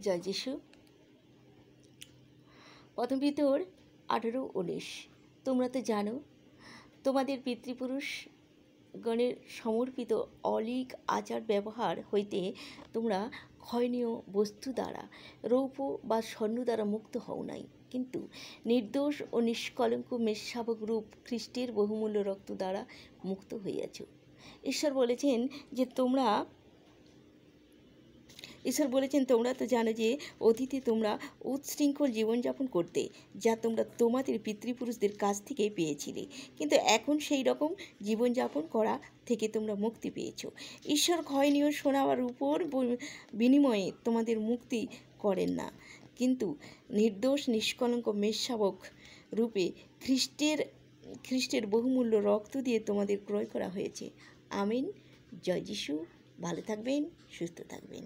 জয় যিশু। প্রথম পিতর 18:19। তোমরা তো জানো তোমাদের পিতৃপুরুষ গণের সমর্পিত অলিক আচার ব্যবহার হইতে তোমরা ক্ষয়নীয় বস্তু দ্বারা, রৌপ্য বা স্বর্ণ দ্বারা মুক্ত হও নাই, কিন্তু নির্দোষ ও নিষ্কলঙ্ক মেষশাবক রূপ খ্রিস্টের বহুমূল্য রক্ত দ্বারা মুক্ত হইয়াছ। ঈশ্বর বলেছেন তোমরা তো জানো যে অতীতে তোমরা উচ্ছৃঙ্খল জীবনযাপন করতে, যা তোমরা তোমাদের পিতৃপুরুষদের কাছ থেকে পেয়েছিলে, কিন্তু এখন সেই রকম জীবনযাপন করা থেকে তোমরা মুক্তি পেয়েছ। ঈশ্বর ক্ষয়নীয় সোনা বা রূপোর বিনিময়ে তোমাদের মুক্তি করেন না, কিন্তু নির্দোষ নিষ্কলঙ্ক মেষশাবক রূপে খ্রিস্টের বহুমূল্য রক্ত দিয়ে তোমাদের ক্রয় করা হয়েছে। আমিন। জয় যিশু। ভালো থাকবেন, সুস্থ থাকবেন।